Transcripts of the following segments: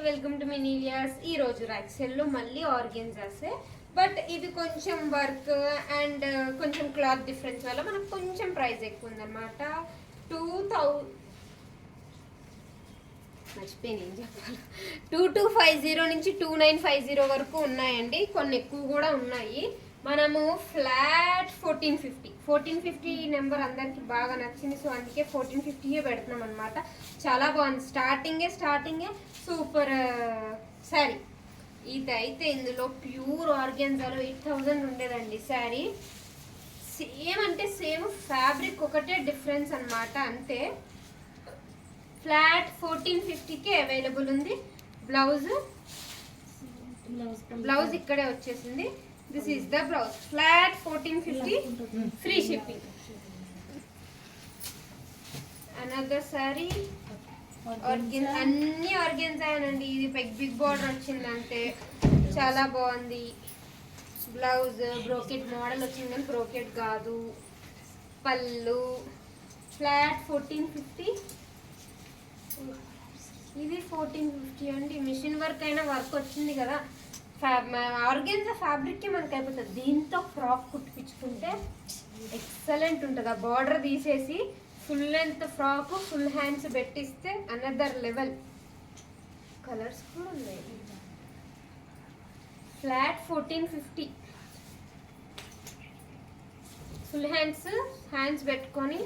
Welcome to మినీలియాస్. ఈ రోజు రాక్సెల్లో మళ్ళీ ఆర్గెన్జాసే, బట్ ఇది కొంచెం వర్క్ అండ్ కొంచెం క్లాత్ డిఫరెన్స్ వల్ల మనకు కొంచెం ప్రైస్ ఎక్కువ ఉందన్నమాట. 2000 మర్చిపోయింది ఏం చెప్పాలి. 2250 నుంచి 2950 వరకు ఉన్నాయండి. కొన్ని ఎక్కువ కూడా ఉన్నాయి. మనము ఫ్లాట్ 1450 నెంబర్ అందరికి బాగా నచ్చింది, సో అందుకే 1450 పెడుతున్నాం అనమాట. చాలా బాగుంది. స్టార్టింగే సూపర్ శారీ. ఇదైతే ఇందులో ప్యూర్ ఆర్గాన్జాలో 8000 ఉండేదండి శారీ. సేమ్ అంటే సేమ్, ఫ్యాబ్రిక్ ఒకటే డిఫరెన్స్ అనమాట. అంతే. ఫ్లాట్ 1450కే అవైలబుల్ ఉంది. బ్లౌజ్ ఇక్కడే వచ్చేసింది. This is the blouse. Flat 1450, free shipping. Another sorry అన్ని ఆర్గెన్జానండి. ఇది బిగ్ బార్డర్ వచ్చిందంటే చాలా బాగుంది. బ్లౌజ్ బ్రోకెట్ మోడల్ వచ్చింది కానీ బ్రోకెట్ కాదు. పళ్ళు ఫ్లాట్ 1450. ఇది 1450 అండి. మిషన్ వర్క్ అయినా వర్క్ వచ్చింది కదా. ఆర్గెన్జా ఫ్యాబ్రిక్కి మనకి అయిపోతుంది. దీంతో ఫ్రాక్ కుట్టించుకుంటే ఎక్సలెంట్ ఉంటుంది. ఆ బార్డర్ తీసేసి full length frock, full hands పెట్టిస్తే అనదర్ లెవెల్. కలర్స్ కూడా ఉన్నాయి. ఫ్లాట్ 1450. ఫుల్ హ్యాండ్స్ పెట్టుకొని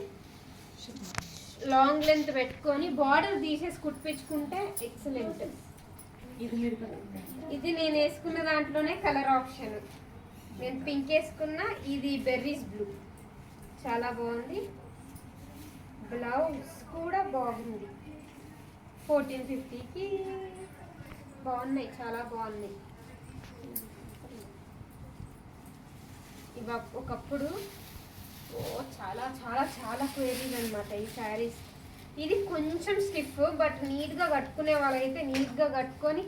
లాంగ్ లెంత్ పెట్టుకొని బార్డర్ తీసేసి కుట్టించుకుంటే ఎక్సలెంట్. ఇది నేను వేసుకున్న దాంట్లోనే కలర్ ఆప్షన్. నేను పింక్ వేసుకున్నా, ఇది బెర్రీస్ బ్లూ. చాలా బాగుంది. బ్లౌజ్ కూడా బాగుంది. 1450కి బాగున్నాయి, చాలా బాగున్నాయి. ఇవి ఒకప్పుడు చాలా చాలా చాలా క్వేరీస్ అనమాట ఈ శారీస్. ఇది కొంచెం స్టిఫ్, బట్ నీట్గా కట్టుకునే వాళ్ళైతే నీట్గా కట్టుకొని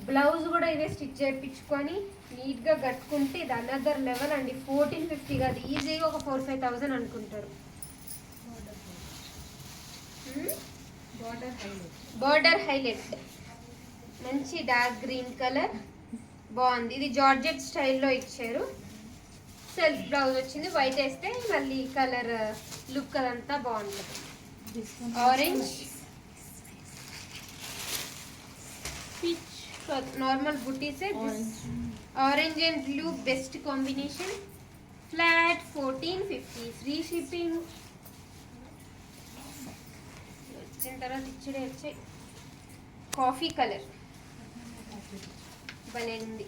బ్లౌజ్ కూడా ఇదే స్టిచ్ చేయించుకొని నీట్గా కట్టుకుంటే ఇది అనదర్ లెవెల్ అండి. 1450 కాదు, ఈజీగా ఒక 4-5,000 అనుకుంటారు. బార్డర్ హైలైట్ మంచి డార్క్ గ్రీన్ కలర్ బాగుంది. ఇది జార్జెట్ స్టైల్లో ఇచ్చారు. సెల్ఫ్ బ్లౌజ్ వచ్చింది. వైట్ వేస్తే మళ్ళీ కలర్ లుక్ అదంతా బాగుంటుంది. Orange peach normal buttis. Orange and blue best combination. Flat 1450, free shipping. వచ్చిన తర్వాత ఇచ్చడే వచ్చాయి. కాఫీ కలర్ భలే ఉంది.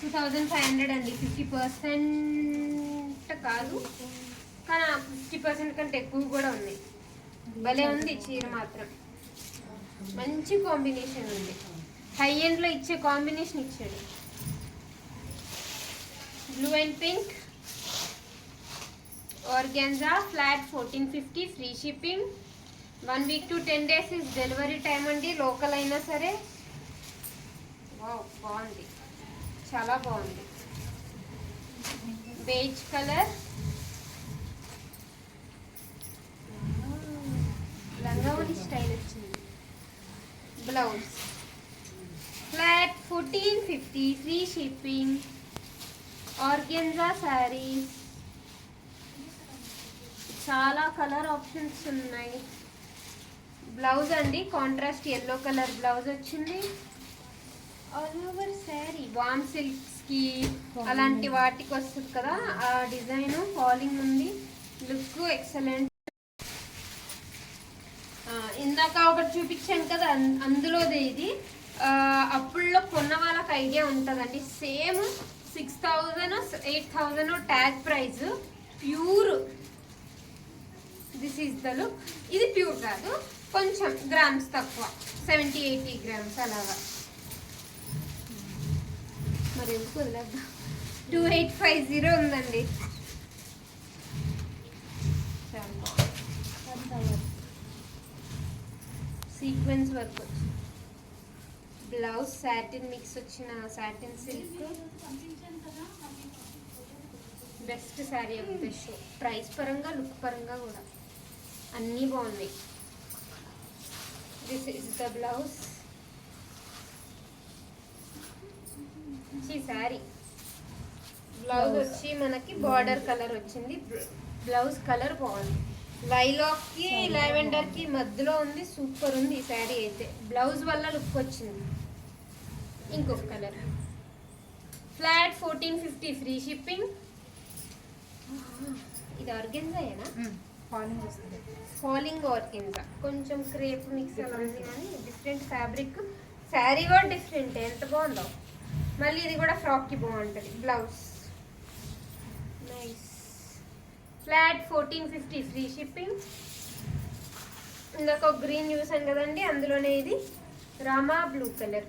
2500 అండి. 50% కాదు కానీ 50% కంటే ఎక్కువ కూడా ఉన్నాయి. భలే ఉంది చీర మాత్రం. మంచి కాంబినేషన్ ఉంది. హై ఎండ్లో ఇచ్చే కాంబినేషన్ ఇచ్చాడు. Blue and pink organza. Flat 1450, free shipping. 1 week to 10 days is delivery time అండి. లోకల్ అయినా సరే. వావ్ బాగుంది, చాలా బాగుంది. బేజ్ కలర్ లంగావని స్టైల్ వచ్చింది. Blouse flat 1450, free shipping. Organza saris. చాలా కలర్ ఆప్షన్స్ ఉన్నాయి. బ్లౌజ్ అండి కాంట్రాస్ట్ ఎల్లో కలర్ బ్లౌజ్ వచ్చింది. ఆల్ ఓవర్ శారీ వామ్ సిల్క్స్కి అలాంటి వాటికి వస్తుంది కదా ఆ డిజైన్. ఫాలింగ్ ఉంది. Look excellent. ఇందాక ఒకటి చూపించాను కదా, అందులోదే ఇది. అప్పుల్లో కొన్న వాళ్ళకి ఐడియా ఉంటుందండి. Same 6000 8000 tag price. Pure. This is the look. ఇది ప్యూర్ కాదు, కొంచెం గ్రామ్స్ తక్కువ, 70-80 గ్రామ్స్ అలాగా. మరి ఎందుకు వదిలేద్దాం. 2850 ఉందండి. Sequence work. Blouse satin mix వచ్చిన satin silk. Best sari of the show. Price పరంగా లుక్ పరంగా కూడా అన్నీ బాగున్నాయి. This is the blouse. Sari blouse వచ్చి మనకి బార్డర్ కలర్ వచ్చింది. బ్లౌజ్ కలర్ బాగుంది. లైలాక్ కి లావెండర్ కి మధ్యలో ఉంది. సూపర్ ఉంది ఈ శారీ అయితే. బ్లౌజ్ వల్ల లుక్ వచ్చింది. ఇంకొక కలర్ ఫ్లాట్ 1450 ఫ్రీ షిప్పింగ్. ఇది ఆర్గెన్జాయేనా? ఫాలింగ్ వస్తుంది. ఫాలింగ్ ఆర్గెన్జా, కొంచెం క్రేప్ మిక్స్ అలా ఉంది కానీ డిఫరెంట్ ఫ్యాబ్రిక్. శారీ కూడా డిఫరెంట్, ఎంత బాగుందో. మళ్ళీ ఇది కూడా ఫ్రాక్కి బాగుంటుంది. Blouse nice. Flat 1450 free shipping. ఇందాక ఒక గ్రీన్ చూసాం కదండి, అందులోనే ఇది Rama blue colour,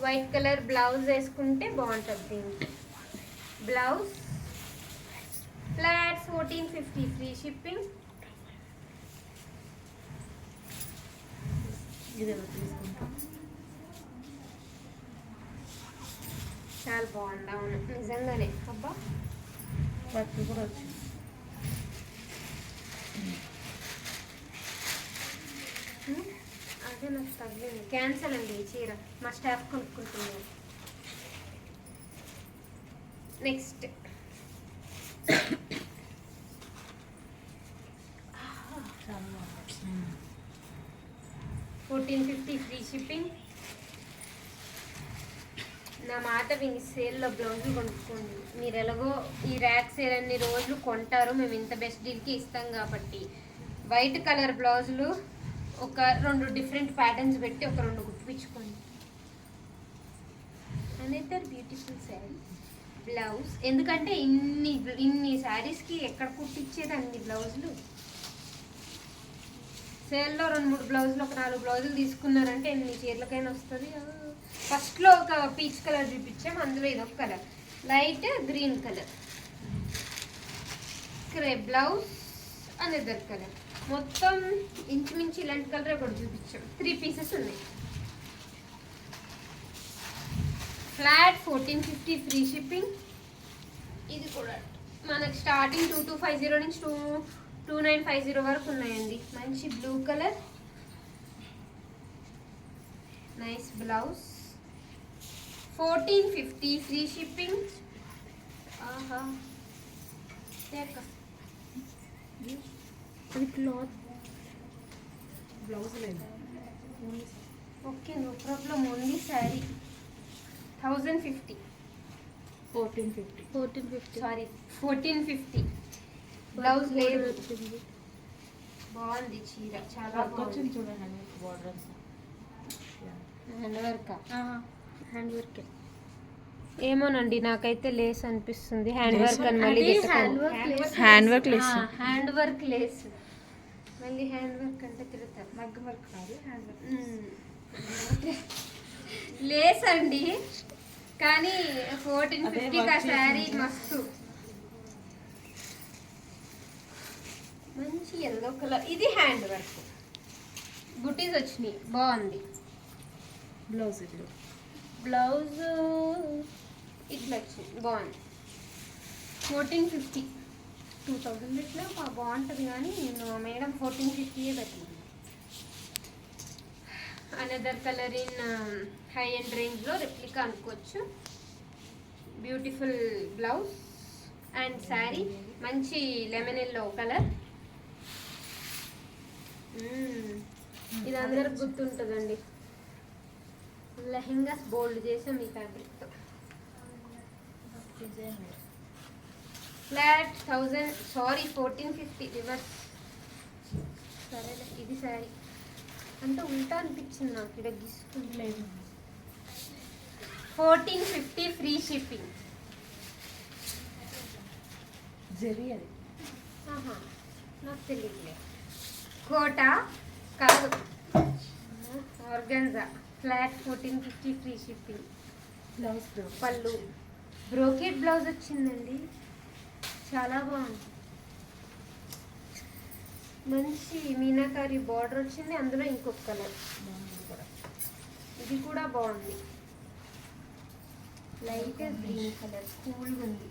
white colour blouse వేసుకుంటే బాగుంటుంది దీనికి. Blouse flat 1450 free shipping. చాలా బాగుంది. అవును నిజంగానే. అబ్బా వర్క్ కూడా వచ్చింది. అదే నాకు తగ్గింది. క్యాన్సల్ అండి ఈ చీర, మా స్టాఫ్ కొనుక్కుంటున్నాను. Next 1450 free shipping. నా మాట విని సేల్లో బ్లౌజులు కొనుక్కోండి. మీరు ఎలాగో ఈ ర్యాక్ సేల్ అన్ని రోజులు కొంటారు, మేము ఇంత బెస్ట్ డీల్కి ఇస్తాం కాబట్టి. వైట్ కలర్ బ్లౌజులు ఒక 2 డిఫరెంట్ ప్యాటర్న్స్ పెట్టి ఒక 2 కుట్టించుకోండి. Another beautiful sari. బ్లౌజ్ ఎందుకంటే ఇన్ని శారీస్కి ఎక్కడ కుట్టించేది అన్ని బ్లౌజులు. సేల్లో 2-3 బ్లౌజులు, ఒక 4 బ్లౌజులు తీసుకున్నారంటే ఎన్ని చీరలకైనా వస్తుంది. ఫస్ట్లో ఒక పీచ్ కలర్ చూపించాం, అందులో ఇది ఒక colour light green colour. Crepe blouse another colour. మొత్తం ఇంచుమించు ఇలాంటి కలర్ ఒకటి చూపించాం. 3 పీసెస్ ఉన్నాయి. Flat 1450 free shipping. ఇది కూడా మనకి స్టార్టింగ్ 2250 నుంచి 2950 వరకు ఉన్నాయండి. మంచి blue colour, nice blouse. 1450 free shipping. ఆహా అది క్లాత్ బ్లౌజ్ లేదు. Okay no problem. Only sari 1050. 1450 sorry 1450. Blouse లేదు. బాగుంది చీర, చాలా బాగుంది. చూడండి border hand work. Hand work ఏమోనండి నాకైతే లేస్ అనిపిస్తుంది. హ్యాండ్ వర్క్ అని మళ్ళీ hand work lace. Hand work lace మళ్ళీ హ్యాండ్ వర్క్ అంటే తిరుగుతారు. మగ్గ వర్క్ కాదు, హ్యాండ్ వర్క్. లేస్ అండి, కానీ 1450 శారీ మస్తు మంచి ఎల్లో కలర్. ఇది హ్యాండ్ వర్క్, బుటీస్ వచ్చినాయి, బాగుంది. బ్లౌజ్ ఇది బ్లౌజ్ ఇట్లా వచ్చింది, బాగుంది. 1450. 2000 ఇట్లా బాగుంటుంది కానీ నేను మేడం 1450 పెట్టింది. Another colour in high and రేంజ్లో రెప్లికా అనుకోవచ్చు. బ్యూటిఫుల్ బ్లౌజ్ అండ్ శారీ మంచి లెమన్ ఎల్లో కలర్. ఇది అందరికి గుర్తుంటుందండి. లెహెంగాస్ బోల్డ్ చేసాం ఈ ఫ్యాబ్రిక్తో. Flat 1000 sorry 1450 reverse. సరేలే ఇది శారీ అంటే ఉల్టా అనిపించింది నాకు, ఇక్కడ గీసుకుంటలేదు. 1450 ఫ్రీ షిప్పింగ్. జరీ అది నాకు తెలియట్లేదు. కోటా కాదు, organza. Flat 1450 free shipping. Blouse పళ్ళు బ్రోకెట్ బ్లౌజ్ వచ్చిందండి, చాలా బాగుంది. మంచి మీనాకారి బార్డర్ వచ్చింది, అందులో ఇంకొక కలర్. ఇది కూడా బాగుంది, లైట్ గ్రీన్ కలర్, కూల్గా ఉంది,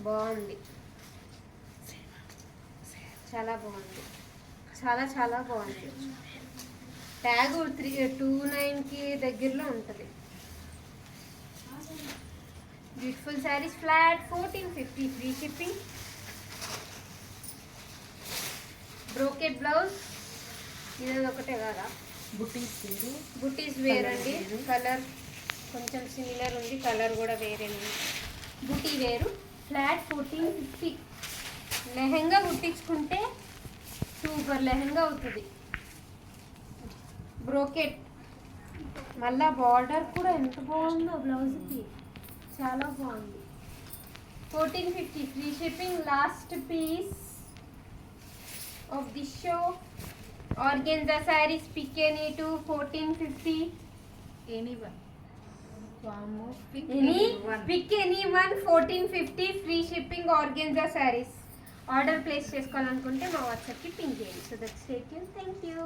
బాగుంది, చాలా బాగుంది, చాలా చాలా బాగుంది. ట్యాగ్ 29కి దగ్గరలో ఉంటుంది. Beautiful saris flat 1450 free shipping. Brocade blouse ఇది ఒకటే కదా, బుటీస్ వేరు. బుటీస్ వేర్ అండి. Colour వేరు. కలర్ కొంచెం సిమిలర్ ఉంది, కలర్ కూడా వేరే ఉంది. బుటీ వేరు ఫ్లాట్ 1450. లెహంగా కుట్టించుకుంటే సూపర్ లెహంగా అవుతుంది. బ్రోకెట్ మళ్ళా బార్డర్ కూడా ఎంత బాగుందో బ్లౌజ్కి, చాలా బాగుంది. 1450 free shipping. Last piece of the show organza saris pick any two 1450. Anyone. వామ్మో, pick any anyone. Pick any one 1450 free shipping organza saris. Order place చేసుకోవాలనుకుంటే మా వాట్సాప్కి పింక్ చేయండి. So that's stay tune. Thank you.